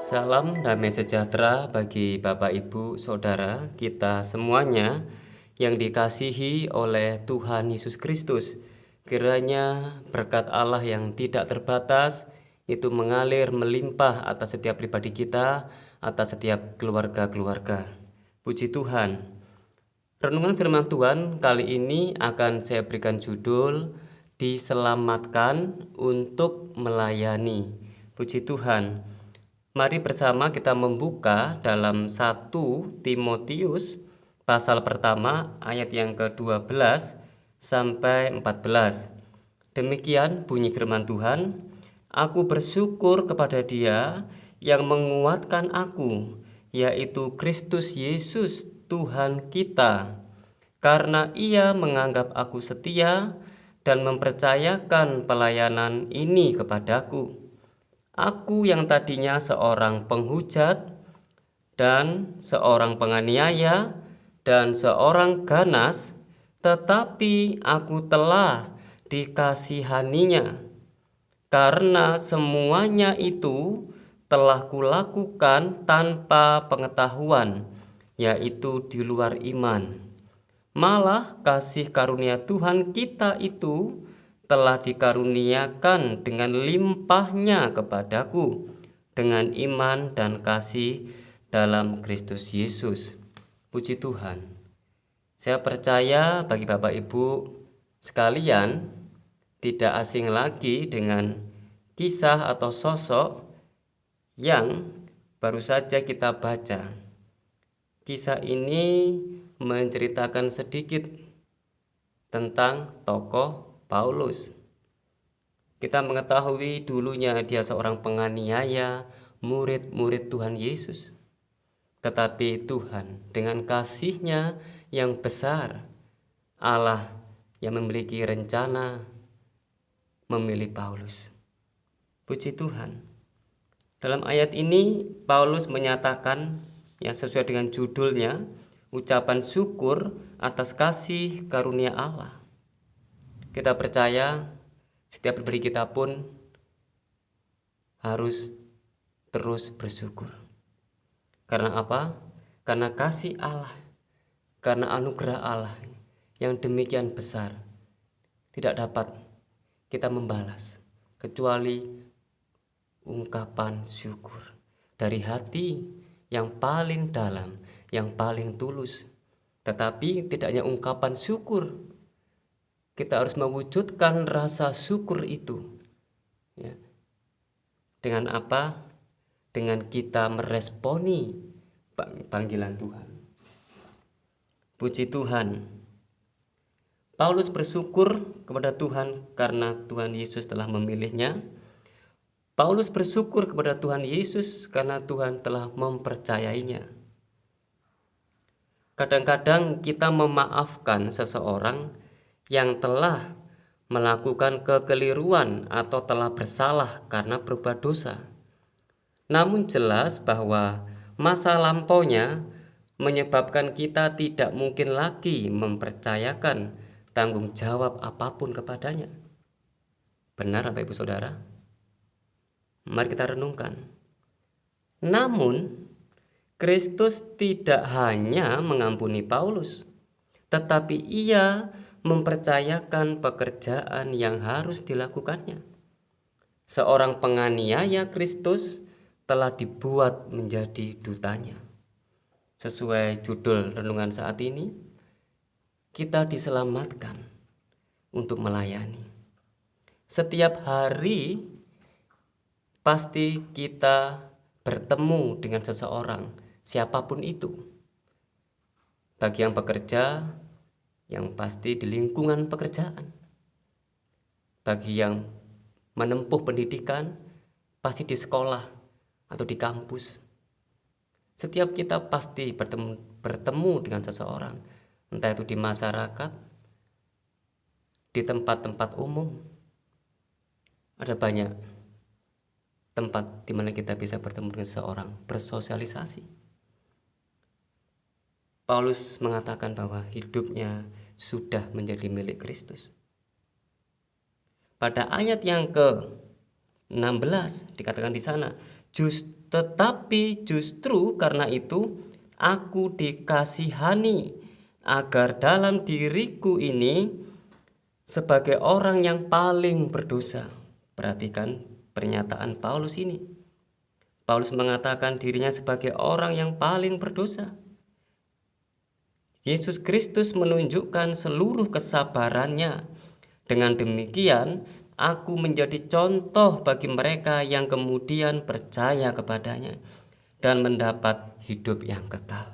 Salam damai sejahtera bagi Bapak, Ibu, Saudara, kita semuanya yang dikasihi oleh Tuhan Yesus Kristus. Kiranya berkat Allah yang tidak terbatas itu mengalir melimpah atas setiap pribadi kita, atas setiap keluarga-keluarga. Puji Tuhan. Renungan firman Tuhan kali ini akan saya berikan judul Diselamatkan untuk Melayani. Puji Tuhan. Mari bersama kita membuka dalam 1 Timotius pasal pertama ayat yang ke-12 sampai 14. Demikian bunyi firman Tuhan, "Aku bersyukur kepada Dia yang menguatkan aku, yaitu Kristus Yesus Tuhan kita, karena Ia menganggap aku setia dan mempercayakan pelayanan ini kepadaku. Aku yang tadinya seorang penghujat dan seorang penganiaya dan seorang ganas, tetapi aku telah dikasihaninya, karena semuanya itu telah kulakukan tanpa pengetahuan, yaitu di luar iman. Malah kasih karunia Tuhan kita itu telah dikaruniakan dengan limpahnya kepadaku dengan iman dan kasih dalam Kristus Yesus." Puji Tuhan. Saya percaya bagi Bapak Ibu sekalian tidak asing lagi dengan kisah atau sosok yang baru saja kita baca. Kisah ini menceritakan sedikit tentang tokoh Paulus. Kita mengetahui dulunya dia seorang penganiaya murid-murid Tuhan Yesus. Tetapi Tuhan dengan kasih-Nya yang besar, Allah yang memiliki rencana memilih Paulus. Puji Tuhan. Dalam ayat ini Paulus menyatakan yang sesuai dengan judulnya, ucapan syukur atas kasih karunia Allah. Kita percaya setiap pribadi kita pun harus terus bersyukur. Karena apa? Karena kasih Allah, karena anugerah Allah yang demikian besar tidak dapat kita membalas kecuali ungkapan syukur dari hati yang paling dalam, yang paling tulus. Tetapi tidak hanya ungkapan syukur, kita harus mewujudkan rasa syukur itu. Ya. Dengan apa? Dengan kita meresponi panggilan Tuhan. Puji Tuhan. Paulus bersyukur kepada Tuhan karena Tuhan Yesus telah memilihnya. Paulus bersyukur kepada Tuhan Yesus karena Tuhan telah mempercayainya. Kadang-kadang kita memaafkan seseorang yang telah melakukan kekeliruan atau telah bersalah karena berbuat dosa. Namun jelas bahwa masa lampaunya menyebabkan kita tidak mungkin lagi mempercayakan tanggung jawab apapun kepadanya. Benar Bapak Ibu Saudara? Mari kita renungkan. Namun Kristus tidak hanya mengampuni Paulus, tetapi Ia mempercayakan pekerjaan yang harus dilakukannya. Seorang penganiaya Kristus telah dibuat menjadi dutanya. Sesuai judul renungan saat ini, kita diselamatkan untuk melayani. Setiap hari pasti kita bertemu dengan seseorang, siapapun itu. Bagi yang bekerja, yang pasti di lingkungan pekerjaan. Bagi yang menempuh pendidikan, pasti di sekolah atau di kampus. Setiap kita pasti bertemu dengan seseorang, entah itu di masyarakat, di tempat-tempat umum. Ada banyak tempat di mana kita bisa bertemu dengan seseorang, bersosialisasi. Paulus mengatakan bahwa hidupnya sudah menjadi milik Kristus. Pada ayat yang ke-16 dikatakan di sana, justru Tetapi justru karena itu aku dikasihani, agar dalam diriku ini sebagai orang yang paling berdosa. Perhatikan pernyataan Paulus ini. Paulus mengatakan dirinya sebagai orang yang paling berdosa. Yesus Kristus menunjukkan seluruh kesabarannya. Dengan demikian, aku menjadi contoh bagi mereka yang kemudian percaya kepadanya dan mendapat hidup yang kekal.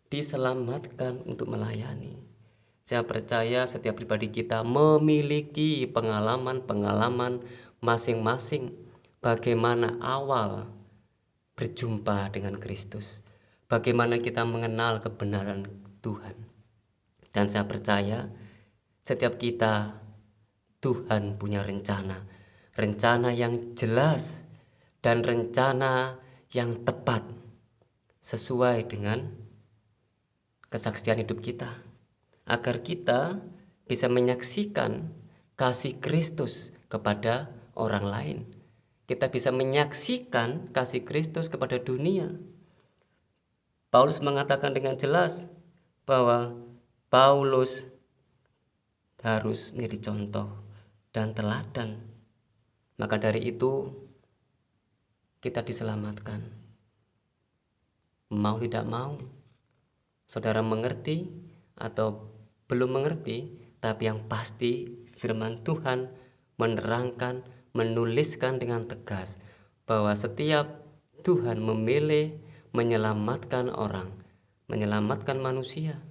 Diselamatkan untuk melayani. Saya percaya setiap pribadi kita memiliki pengalaman-pengalaman masing-masing bagaimana awal berjumpa dengan Kristus, bagaimana kita mengenal kebenaran Tuhan. Dan saya percaya setiap kita, Tuhan punya rencana yang jelas dan rencana yang tepat sesuai dengan kesaksian hidup kita, agar kita bisa menyaksikan kasih Kristus kepada orang lain. Kita bisa menyaksikan kasih Kristus kepada dunia. Paulus mengatakan dengan jelas bahwa Paulus harus menjadi contoh dan teladan. Maka dari itu kita diselamatkan. Mau tidak mau, saudara mengerti atau belum mengerti, tapi yang pasti firman Tuhan menerangkan, menuliskan dengan tegas bahwa setiap Tuhan memilih menyelamatkan orang, menyelamatkan manusia.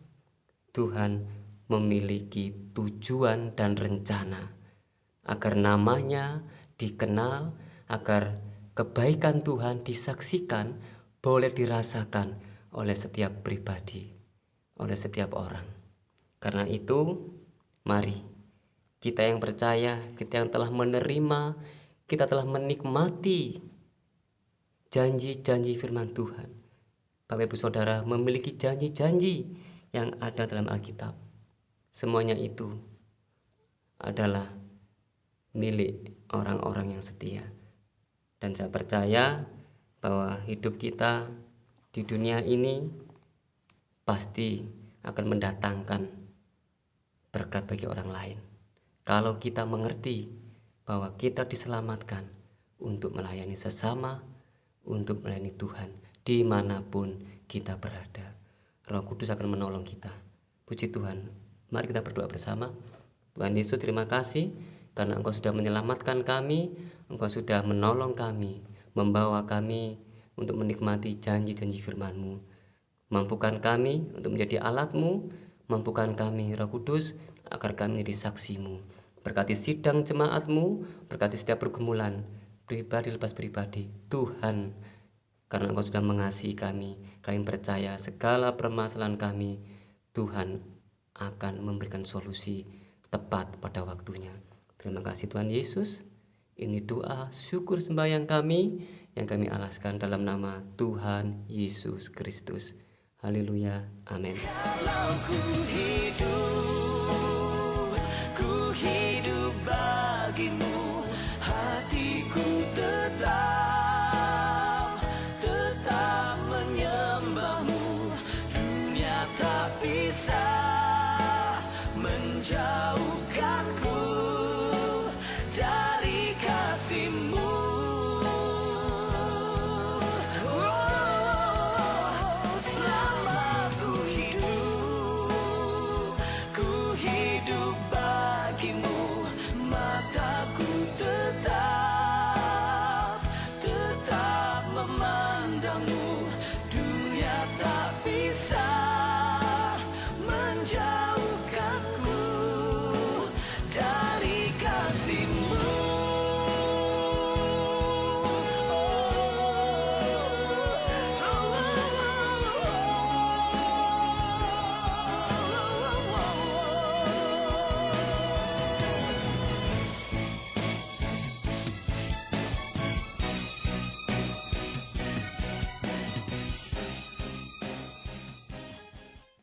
Tuhan memiliki tujuan dan rencana agar namanya dikenal, agar kebaikan Tuhan disaksikan, boleh dirasakan oleh setiap pribadi, oleh setiap orang. Karena itu, mari kita yang percaya, kita yang telah menerima, kita telah menikmati janji-janji firman Tuhan. Bapak Ibu Saudara memiliki janji-janji yang ada dalam Alkitab. Semuanya itu adalah milik orang-orang yang setia. Dan saya percaya bahwa hidup kita di dunia ini pasti akan mendatangkan berkat bagi orang lain. Kalau kita mengerti bahwa kita diselamatkan untuk melayani sesama, untuk melayani Tuhan dimanapun kita berada. Roh Kudus akan menolong kita. Puji Tuhan. Mari kita berdoa bersama. Tuhan Yesus, terima kasih karena Engkau sudah menyelamatkan kami, Engkau sudah menolong kami, membawa kami untuk menikmati janji-janji firman-Mu. Mampukan kami untuk menjadi alat-Mu, mampukan kami Roh Kudus agar kami menjadi saksi-Mu. Berkati sidang jemaat-Mu, berkati setiap pergumulan, pribadi lepas pribadi. Tuhan, karena Engkau sudah mengasihi kami percaya segala permasalahan kami, Tuhan akan memberikan solusi tepat pada waktunya. Terima kasih Tuhan Yesus. Ini doa, syukur, sembahyang kami yang kami alaskan dalam nama Tuhan Yesus Kristus. Haleluya. Amin. Ku hidup bagimu, hatiku tetap menyembahmu. Dunia tak bisa menjauhkanku dari kasih-Mu.